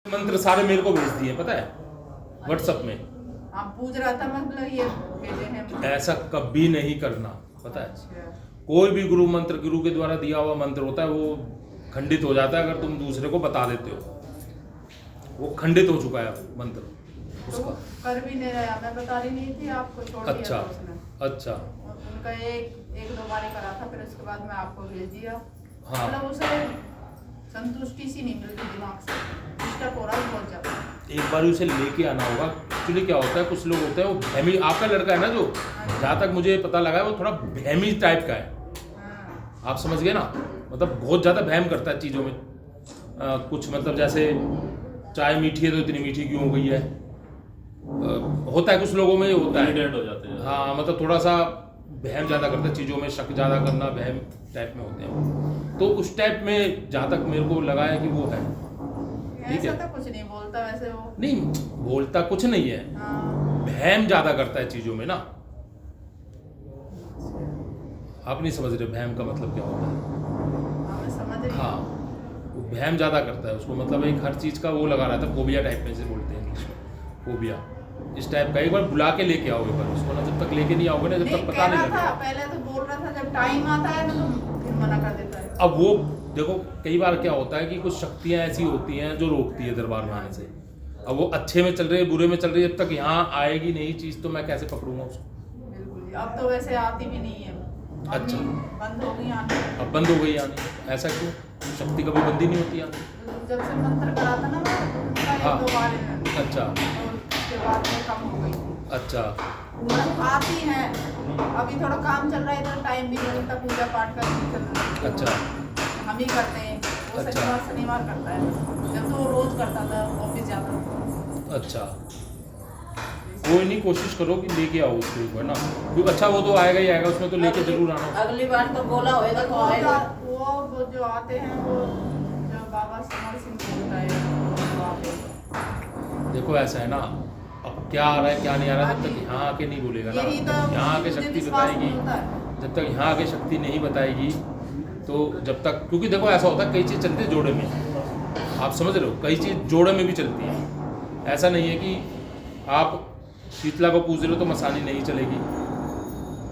मंत्र सारे मेरे को भेज दिए, पता है, व्हाट्सएप में। आप पूछ रहा था मतलब ये भेजे हैं। ऐसा कभी नहीं करना, पता है। अच्छा। कोई भी गुरु मंत्र, गुरु के द्वारा दिया हुआ मंत्र होता है, वो खंडित हो जाता है अगर तुम दूसरे को बता देते हो। वो खंडित हो चुका है मंत्र तो उसका। कर भी नहीं रहा, मैं बता रही नहीं थी आपको, छोड़ दिया अच्छा था उसने। अच्छा। उनका एक दो बार करा था, फिर उसके बाद मैं आपको भेज दिया। हाँ। मतलब उसे संतुष्टि सी नहीं मिलती दिमाग से, डिस्टर्ब हो रहा है बहुत ज्यादा। एक बार उसे लेके आना होगा। एक्चुअली क्या होता है, कुछ लोग होते हैं वो भैमी, आपका लड़का है ना जो, जहाँ तक मुझे पता लगा है वो थोड़ा भैमी टाइप का है। हाँ। आप समझ गए ना, मतलब बहुत ज़्यादा वहम करता है चीज़ों में। कुछ मतलब जैसे चाय मीठी है तो इतनी मीठी क्यों हो गई है, होता है कुछ लोगों में, ये होता है। इरिटेट हो जाते हैं। हाँ, मतलब थोड़ा सा वहम ज़्यादा करते हैं चीज़ों में, शक ज़्यादा करना, वहम टाइप में होते हैं। तो उस टाइप में जहाँ तक मेरे को लगा है कि वो है। ठीक ऐसा है। तो कुछ नहीं बोलता वैसे वो। नहीं बोलता कुछ नहीं है, हाँ। वहम ज़्यादा करता है चीज़ों में ना। आप नहीं समझ रहे वहम का मतलब क्या होता है। हाँ, मैं समझ रही हाँ, हूँ। वो वहम ज़्यादा करता है, उसको मतलब एक हर चीज़ का वो लगा रहा था, फोबिया टाइप में से बोलते हैं इंग्लिश में, फोबिया इस टाइप का। एक बार बुला के लेके आओगे, पर उसको ना, जब तक लेके नहीं आओगे ना, जब तक पता कह नहीं रहा था, लगेगा। पहले तो बोल रहा था, जब टाइम आता है ना तो फिर मना कर देता है। अब वो देखो, कई बार क्या होता है कि कुछ शक्तियाँ ऐसी होती हैं जो रोकती है दरबार में आने से। अब वो अच्छे में चल रही है, बुरे में चल रही है, जब तक यहाँ आएगी नहीं चीज़ तो मैं कैसे पकड़ूंगा उसको। बिल्कुल जी। अब तो वैसे आती भी नहीं है। अब अच्छा। नहीं, बंद हो गई आनी। अब बंद हो गई आनी, ऐसा क्यों? शक्ति कभी बंद ही नहीं होती आनी। जब से मंत्र करा था ना मैं, उनका हाँ। एक दो बार है। अच्छा और उसके बाद में कम हो गई थी। अच्छा। बस आती हैं। अभी थोड़ा काम चल रहा है, इधर टाइम भी नहीं मिलता, पूजा पाठ का भी चल रहा है। अच्छा। हम ही करते हैं। वो अच्छा। शनिवार करता है। जब तो वो रोज करता था, ऑफिस जाता था। अच्छा, कोई नहीं, कोशिश करो कि लेके आओ उसको एक बार ना, क्योंकि अच्छा वो तो आएगा ही आएगा, उसमें तो लेके जरूर आना। अगली बार तो बोला होएगा तो आएगा। वो जो आते हैं, वो जो बाबा समर सिंह बोलता है, वो आते हैं। देखो ऐसा है ना, अब क्या आ रहा है क्या नहीं आ रहा है, जब तक यहाँ आके नहीं बोलेगा ना, यही तो यहाँ आके मुझे शक्ति विश्वास बताएगी, नहीं होता है। जब तक यहाँ आके शक्ति नहीं बताएगी तो जब तक, क्योंकि देखो ऐसा होता है, कई चीज़ चलती है जोड़े में, आप समझ रहे हो, कई चीज़ जोड़े में भी चलती है। ऐसा नहीं है कि आप शीतला को पूज रहे हो तो मसानी नहीं चलेगी,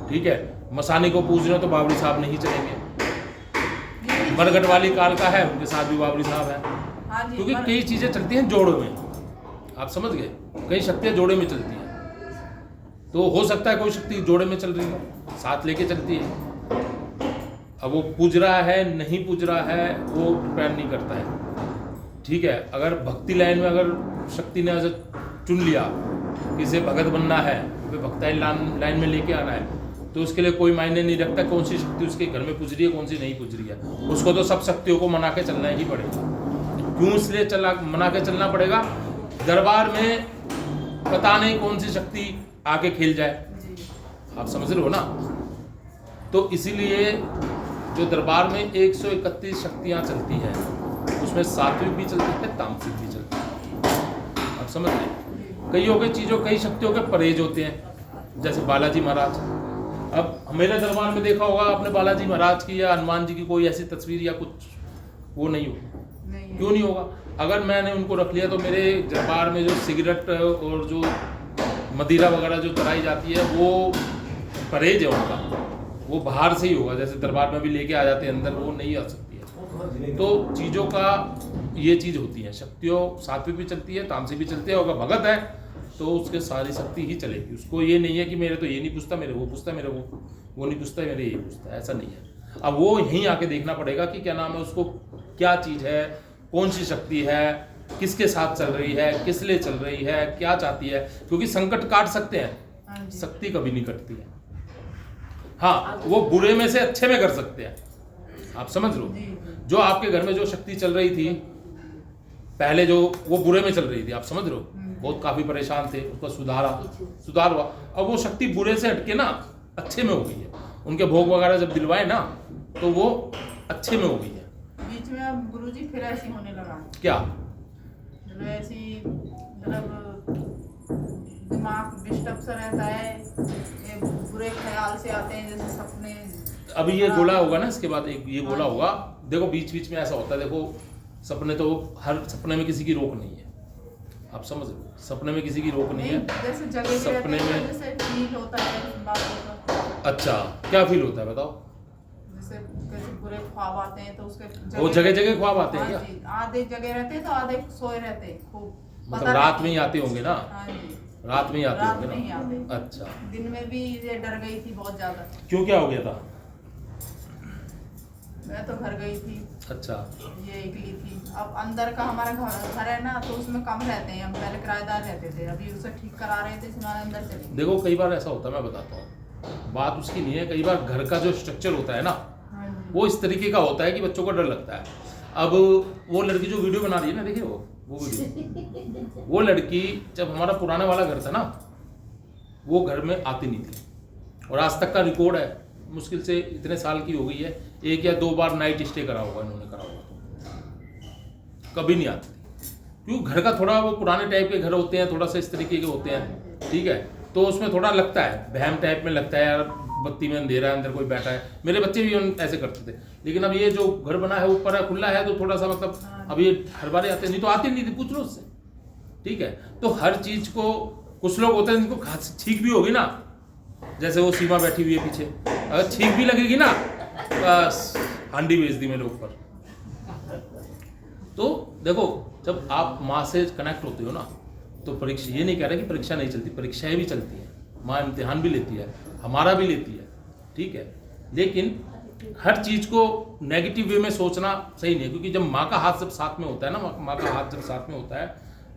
ठीक है, मसानी को पूज रहे हो तो बाबरी साहब नहीं चलेंगे। बरगट वाली काल का है, उनके साथ भी बाबरी साहब है, हाँ जी, क्योंकि कई चीज़ें चलती हैं जोड़ों में, आप समझ गए, कई शक्तियाँ जोड़े में चलती हैं। तो हो सकता है कोई शक्ति जोड़े में चल रही है, साथ लेके चलती है। अब वो पूज रहा है नहीं पूज रहा है वो डिपेंड नहीं करता है, ठीक है। अगर भक्ति लाइन में अगर शक्ति ने ऐसे चुन लिया कि इसे भगत बनना है, भक्ति लाइन में लेके आना है, तो उसके लिए कोई मायने नहीं रखता कौन सी शक्ति उसके घर में पूज रही है, कौन सी नहीं पूज रही है। उसको तो सब शक्तियों को मना के चलना ही पड़ेगा। क्यों इसलिए मना के चलना पड़ेगा? दरबार में पता नहीं कौन सी शक्ति आके खेल जाए, आप समझ रहे हो ना। तो इसीलिए जो दरबार में 131 शक्तियाँ चलती हैं, उसमें सात्विक भी चलती है, तामसिक भी चलती है, आप समझ रहे हैं। कई हो गए चीज़ों, कई शक्तियों के परहेज होते हैं, जैसे बालाजी महाराज। अब मेरे दरबार में देखा होगा आपने बालाजी महाराज की या हनुमान जी की कोई ऐसी तस्वीर या कुछ, वो नहीं हो। क्यों नहीं होगा? अगर मैंने उनको रख लिया तो मेरे दरबार में जो सिगरेट और जो मदिरा वगैरह जो चढ़ाई जाती है, वो परहेज है उनका, वो बाहर से ही होगा। जैसे दरबार में भी लेके आ जाते हैं अंदर, वो नहीं आ सकती है। तो चीज़ों का ये चीज़ होती है, शक्तियों सात्विक भी चलती है, तामसिक भी चलती है। अगर भगत है तो उसके सारी शक्ति ही चलेगी। उसको ये नहीं है कि मेरे तो ये नहीं पूछता, मेरे वो पूछता, मेरे वो नहीं पूछता, मेरे ये पूछता, ऐसा नहीं है। अब वो यहीं आके देखना पड़ेगा कि क्या नाम है, उसको क्या चीज़ है, कौन सी शक्ति है, किसके साथ चल रही है, किस लिए चल रही है, क्या चाहती है। क्योंकि संकट काट सकते हैं, शक्ति कभी नहीं कटती है। हाँ, वो बुरे में से अच्छे में कर सकते हैं, आप समझ लो। जो आपके घर में जो शक्ति चल रही थी पहले, जो वो बुरे में चल रही थी, आप समझ रहे हो, बहुत काफी परेशान थे, उसका सुधार हुआ। अब वो शक्ति बुरे से हटके ना अच्छे में हो गई है। उनके भोग वगैरह जब दिलवाए ना, तो वो अच्छे में हो गई है। बीच में अब गुरुजी फिर ऐसी होने लगा, क्या मतलब ऐसी, मतलब दिमाग डिस्टर्ब सा रहता है, ये बुरे ख्याल से आते हैं, जैसे सपने। अभी ये बोला होगा ना, इसके बाद एक ये बोला होगा। देखो बीच बीच में ऐसा होता है, देखो सपने तो हर सपने में किसी की रोक नहीं है, आप समझ रहे हो, सपने में किसी की रोक नहीं है। जैसे जगह सपने में जैसे फील होता है बातों का। अच्छा, क्या फील होता है बताओ? जैसे कैसे बुरे ख्वाब आते हैं तो उसके वो जगह जगह ख्वाब आते हैं हाँ क्या? जी, आधे जगह रहते हैं तो आधे सोए रहते हैं खूब। मतलब रात में ही आते होंगे ना? हाँ जी, रात में ही आते रात होंगे में ही ना? आते। अच्छा, दिन में भी ये डर गई थी बहुत ज्यादा। क्यों, क्या हो गया था? मैं तो घर गई थी, अच्छा, ये निकली थी। अब अंदर का हमारा घर है ना, तो उसमें कम रहते हैं, हम पहले किराएदार रहते थे, अभी उसे ठीक करा रहे थे इसलिए अंदर चले गए। देखो कई बार ऐसा होता है, मैं बताता हूँ, बात उसकी नहीं है। कई बार घर का जो स्ट्रक्चर होता है ना, हाँ जी। वो इस तरीके का होता है कि बच्चों को डर लगता है। अब वो लड़की जो वीडियो बना रही है ना, देखिए वो वीडियो, वो लड़की जब हमारा पुराने वाला घर था ना, वो घर में आती नहीं थी, और आज तक का रिकॉर्ड है, मुश्किल से इतने साल की हो गई है, 1 या 2 बार नाइट स्टे करा होगा इन्होंने, करा होगा तो कभी नहीं आती थी। क्यों, घर का थोड़ा वो पुराने टाइप के घर होते हैं, थोड़ा सा इस तरीके के होते हैं, ठीक है, तो उसमें थोड़ा लगता है, वहम टाइप में लगता है, यार बत्ती में अंधेरा है, अंदर कोई बैठा है। मेरे बच्चे भी ऐसे करते थे, लेकिन अब ये जो घर बना है ऊपर है, खुला है, तो थोड़ा सा मतलब अब ये हर बार आते, नहीं तो आते नहीं थे, पूछ लो उससे, ठीक है। तो हर चीज को, कुछ लोग होते हैं जिनको खांसी ठीक भी होगी ना, जैसे वो सीमा बैठी हुई है पीछे, अगर ठीक भी लगेगी ना, बस हांडी बेच दी मेरे ऊपर। तो देखो, जब आप माँ से कनेक्ट होते हो ना, तो परीक्षा, ये नहीं कह रहा कि परीक्षा नहीं चलती, परीक्षाएं भी चलती हैं, माँ इम्तिहान भी लेती है, हमारा भी लेती है, ठीक है, लेकिन हर चीज को नेगेटिव वे में सोचना सही नहीं है, क्योंकि जब माँ का हाथ जब साथ में होता है ना, माँ का हाथ जब साथ में होता है,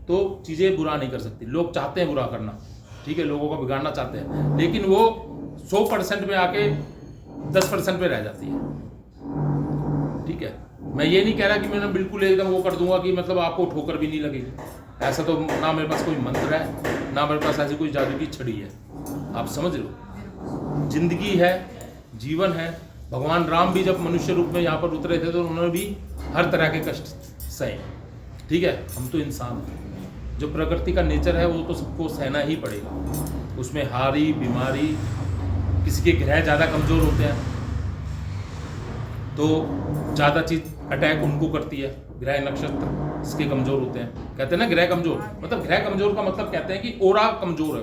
तो चीजें बुरा नहीं कर सकती। लोग चाहते हैं बुरा करना, ठीक है, लोगों को बिगाड़ना चाहते हैं, लेकिन वो 100% में आके 10% पे रह जाती है, ठीक है। मैं ये नहीं कह रहा कि मैं बिल्कुल एकदम वो कर दूंगा कि मतलब आपको ठोकर भी नहीं लगेगी, ऐसा तो ना मेरे पास कोई मंत्र है, ना मेरे पास ऐसी कोई जादू की छड़ी है, आप समझ लो। जिंदगी है, जीवन है। भगवान राम भी जब मनुष्य रूप में यहाँ पर उतरे थे, तो उन्होंने भी हर तरह के कष्ट सहे, ठीक है। हम तो इंसान हैं, जो प्रकृति का नेचर है वो तो सबको सहना ही पड़ेगा, उसमें हारी, बीमारी, किसी के ग्रह ज़्यादा कमज़ोर होते हैं तो ज़्यादा चीज़ अटैक उनको करती है, ग्रह नक्षत्र इसके कमज़ोर होते हैं, कहते हैं ना ग्रह कमज़ोर, मतलब ग्रह कमज़ोर का मतलब कहते हैं कि ओरा कमज़ोर है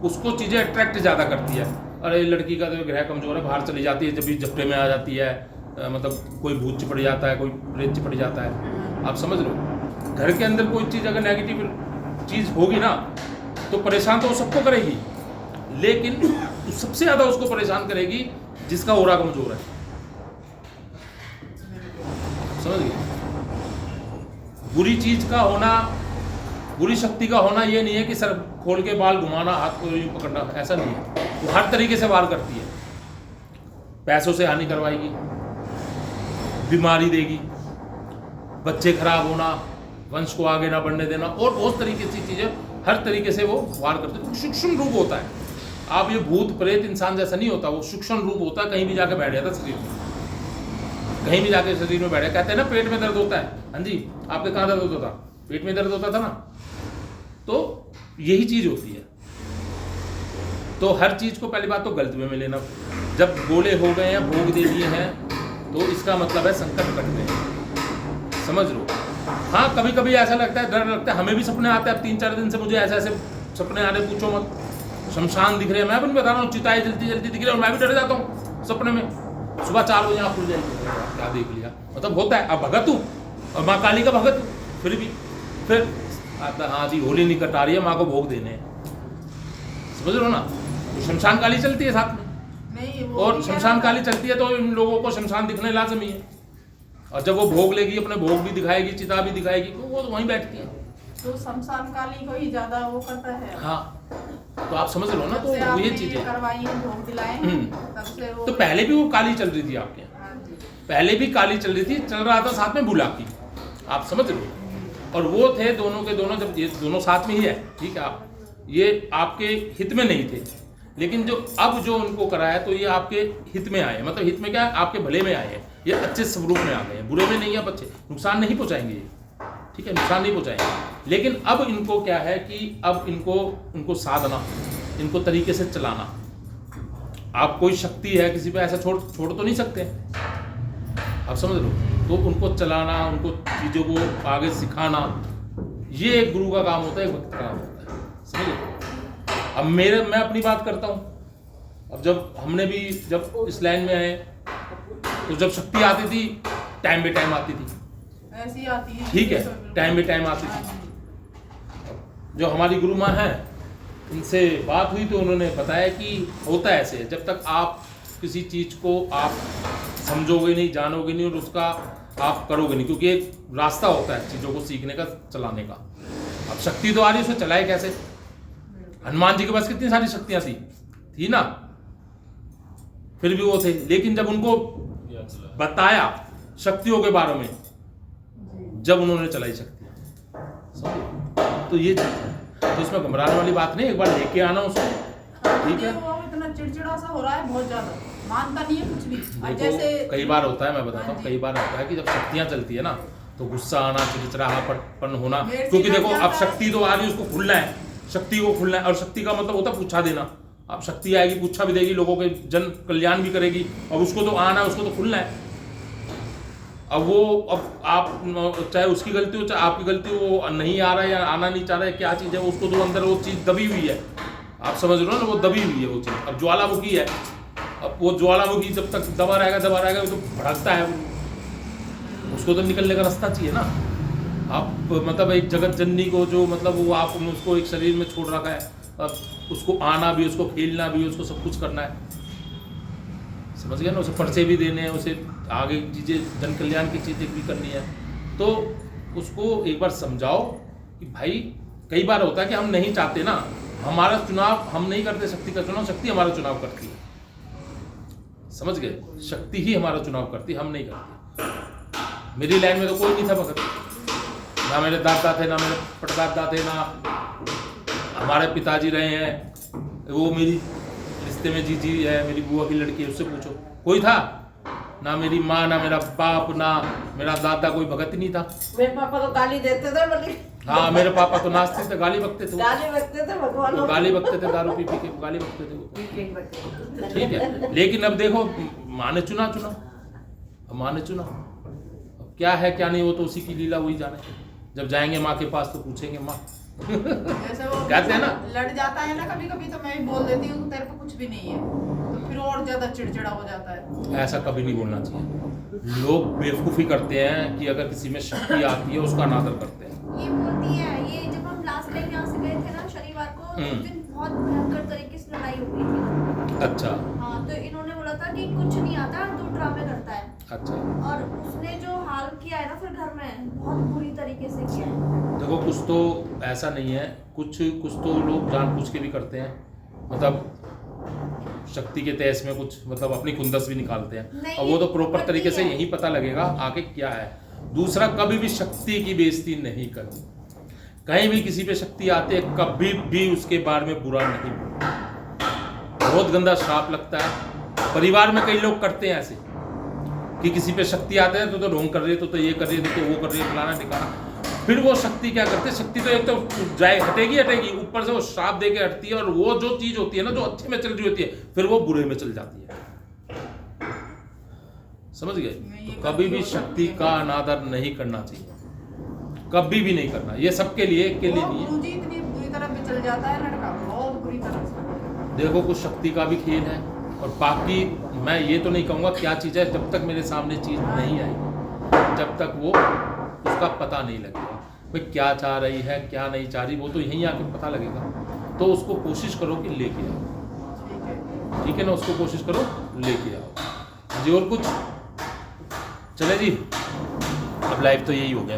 उसको चीज़ें अट्रैक्ट ज़्यादा करती है। अरे लड़की का तो ग्रह कमज़ोर है, बाहर चली जाती है, जब भी झपटे में आ जाती है, मतलब कोई भूत चिपड़ जाता है, कोई प्रेत चिपड़ जाता है, आप समझ लो। घर के अंदर कोई चीज़ अगर नेगेटिव चीज़ होगी ना, तो परेशान तो वो सबको करेगी, लेकिन सबसे ज़्यादा उसको परेशान करेगी जिसका ओरा कमज़ोर है, समझ गए। बुरी चीज का होना, बुरी शक्ति का होना ये नहीं है कि सर खोल के बाल घुमाना, हाथ को यूं पकड़ना, ऐसा नहीं है। वो हर तरीके से वार करती है, पैसों से हानि करवाएगी, बीमारी देगी, बच्चे खराब होना, वंश को आगे ना बढ़ने देना, और बहुत तरीके से चीजें हर तरीके से वो वार करते हैं। सूक्ष्म रूप होता है, आप ये भूत प्रेत इंसान जैसा नहीं होता, वो सूक्ष्म रूप होता है, कहीं भी जाके बैठ जाता है शरीर में, कहीं भी जाके शरीर में बैठे। कहते हैं ना पेट में दर्द होता है, हाँ जी, आपके कहाँ दर्द होता था? पेट में दर्द होता था ना, तो यही चीज होती है। तो हर चीज को पहली बात तो गलत वे में लेना, जब गोले हो गए हैं, भोग दे दिए हैं, तो इसका मतलब है संकट कट गए, समझ लो। हाँ, कभी कभी ऐसा लगता है, डर लगता है, हमें भी सपने आते हैं। अब 3-4 दिन से मुझे ऐसे ऐसे सपने आ रहे, पूछो मत, शमशान दिख रहे हैं, मैं भी बता रहा हूँ, चिताएं जल्दी जल्दी दिख रही है, और मैं भी डर जाता हूँ सपने में। सुबह 4 बजे आँख खुल जाएगी, क्या देख लिया, मतलब होता है। अब भगत हूँ और माँ काली का भगत हूँ, फिर आता, हाँ जी होली निकट आ रही है, माँ को भोग देने, समझ लो ना। तो शमशान काली चलती है साथ में, नहीं, और शमशान काली चलती है तो इन लोगों को शमशान दिखने लाजमी है, और जब वो भोग लेगी, अपने भोग भी दिखाएगी, चिता भी दिखाएगी, तो वो वहीं बैठती है। तो शमशान काली को ही ज्यादा वो करता है। हाँ, तो आप समझ लो ना, तो ये चीजें करवाई है, भोग दिलाए, तब से वो तो पहले भी वो काली चल रही थी आपके यहाँ, हाँ जी। पहले भी काली चल रही थी, चल रहा था साथ में बुलाकी, आप समझ लो। और वो थे दोनों के दोनों, जब ये दोनों साथ में ही है, ठीक है, आप ये आपके हित में नहीं थे, लेकिन जो अब जो उनको कराया तो ये आपके हित में आए, मतलब हित में क्या है, आपके भले में आए हैं, ये अच्छे स्वरूप में आ गए हैं, बुरे में नहीं है। बच्चे नुकसान नहीं पहुंचाएंगे ये, ठीक है, नुकसान नहीं पहुंचाएंगे। लेकिन अब इनको क्या है कि अब इनको साधना, इनको तरीके से चलाना। आप कोई शक्ति है किसी पे ऐसा छोड़ तो नहीं सकते, आप समझ लो। तो उनको चलाना, उनको चीज़ों को आगे सिखाना, ये एक गुरु का काम होता है, एक भक्त का काम होता है, समझे। अब मैं अपनी बात करता हूँ। अब जब इस लाइन में आए तो जब शक्ति आती थी टाइम बे टाइम आती थी, ऐसी आती है, ठीक है, टाइम बे टाइम आती थी। जो हमारी गुरु माँ हैं, इनसे बात हुई तो उन्होंने बताया कि होता ऐसे है, जब तक आप किसी चीज़ को आप समझोगे नहीं, जानोगे नहीं और उसका आप करोगे नहीं, क्योंकि एक रास्ता होता है चीज़ों को सीखने का, चलाने का। अब शक्ति तो आ रही है, उसको चलाए कैसे? हनुमान जी के पास कितनी सारी शक्तियाँ थी ना, फिर भी वो थे, लेकिन जब उनको बताया शक्तियों के बारे में, जब उन्होंने चलाई शक्तियाँ, समझे? तो ये चीज़ है, तो इसमें घबराने वाली बात नहीं, एक बार लेके आना उसको, ठीक है। वो इतना चिड़चिड़ा सा हो रहा है, बहुत ज्यादा मानता नहीं है कुछ भी। देखो, जैसे कई बार होता है, मैं बताता हूँ, कई बार होता है कि जब शक्तियाँ चलती है ना, तो गुस्सा आना, चिड़चिड़ापन होना, क्योंकि देखो अब शक्ति तो आ रही है, उसको खुलना है, शक्ति को खुलना है, और शक्ति का मतलब होता है पूछा देना। अब शक्ति आएगी, पूछा भी देगी, लोगों के जन कल्याण भी करेगी, और उसको तो आना है, उसको तो खुलना है। अब आप चाहे उसकी गलती हो चाहे आपकी गलती हो, वो नहीं आ रहा है या आना नहीं चाह रहा है, क्या चीज़ है, उसको तो अंदर वो चीज़ दबी हुई है, आप समझ रहे हो ना, वो दबी हुई है वो चीज़। अब ज्वालामुखी है, अब वो ज्वालामुखी जब तक दबा रहेगा तो भड़कता है, उसको तो निकलने का रास्ता चाहिए ना। आप मतलब एक जगत जननी को जो मतलब वो आपने उसको एक शरीर में छोड़ रखा है, अब उसको आना भी, उसको खेलना भी, उसको सब कुछ करना है, समझ गया ना। उसे पर्चे भी देने हैं, उसे आगे चीज़ें जन कल्याण की चीज़ें भी करनी है, तो उसको एक बार समझाओ कि भाई कई बार होता है कि हम नहीं चाहते ना, हमारा चुनाव हम नहीं करते, शक्ति का चुनाव शक्ति हमारा चुनाव करती है, समझ गए। शक्ति ही हमारा चुनाव करती है, हम नहीं करते। मेरी लाइन में तो कोई नहीं था भगत, ना मेरे दादा थे, ना मेरे परदादा थे, ना हमारे पिताजी रहे हैं, वो मेरी रिश्ते में जीजी है, मेरी बुआ की लड़की है, उससे पूछो, कोई था? ना मेरी माँ, ना मेरा बाप, ना मेरा दादा, कोई भगत ही नहीं था। मेरे पापा तो गाली देते थे बोली। हाँ, मेरे पापा तो नाचते थे, गाली बकते थे, गाली बकते थे भगवान, तो गाली बकते थे, दारू पी के गाली बकते थे वो, ठीक है। लेकिन अब देखो, माँ ने चुना, अब माँ ने चुना, अब क्या है क्या नहीं, वो तो उसी की लीला, वही जाने। जब जाएंगे माँ के पास तो पूछेंगे, माँ जैसे वो कहते हैं ना, लड़ जाता है ना कभी कभी, तो मैं भी बोल देती हूँ तेरे को कुछ भी नहीं है, तो फिर और ज्यादा चिड़चिड़ा हो जाता है। ऐसा कभी नहीं बोलना चाहिए। लोग बेवकूफ़ी करते हैं कि अगर किसी में शक्ति आती है उसका अनादर करते हैं। ये बोलती है, ये जब हम लास्ट टाइम यहाँ से गए थे ना शनिवार को, तो उस दिन बहुत भयंकर तरीके से लड़ाई हो गई थी। अच्छा, हाँ, तो इन्होंने बोला था कि कुछ नहीं आता, तू ड्रामे करता है। अच्छा, और उसने जो हाल किया है ना फिर घर में, बहुत बुरी तरीके से किया है। देखो कुछ तो ऐसा नहीं है, कुछ तो लोग जानबूझ के भी करते हैं, मतलब शक्ति के तेज में कुछ मतलब अपनी खुंदस भी निकालते हैं, और वो तो प्रॉपर तरीके से यही पता लगेगा आगे क्या है। दूसरा, कभी भी शक्ति की बेइज्जती नहीं करनी, कहीं भी किसी पे शक्ति आते है कभी भी उसके बारे में बुरा नहीं बोलना, बहुत गंदा श्राप लगता है। परिवार में कई लोग करते हैं ऐसे कि किसी पे शक्ति आते हैं तो ढोंग कर रही है, तो ये कर रही है, तो वो कर रही है, फलाना ठिकाना। फिर वो शक्ति क्या करते हैं, शक्ति तो एक तो जाए हटेगी, ऊपर से वो श्राप दे के हटती है, और वो जो चीज होती है ना, जो अच्छे में चल रही होती है, फिर वो बुरे में चल जाती है, समझ गए। तो कभी भी शक्ति का अनादर नहीं करना चाहिए, कभी भी नहीं करना, ये सबके लिए, एक के लिए नहीं है। गुरुजी इतनी बुरी तरह पे चल जाता है लड़का, बहुत बुरी तरह से। देखो कुछ शक्ति का भी खेल है, और बाकी मैं ये तो नहीं कहूँगा क्या चीज़ है, जब तक मेरे सामने चीज़ नहीं आएगी, जब तक वो उसका पता नहीं लगेगा भाई क्या चाह रही है क्या नहीं चाह रही, वो तो यहीं आके पता लगेगा। तो उसको कोशिश करो कि लेके आओ, ठीक है ना, उसको कोशिश करो लेके आओ जी। और कुछ चले जी, अब लाइव तो यही हो गया,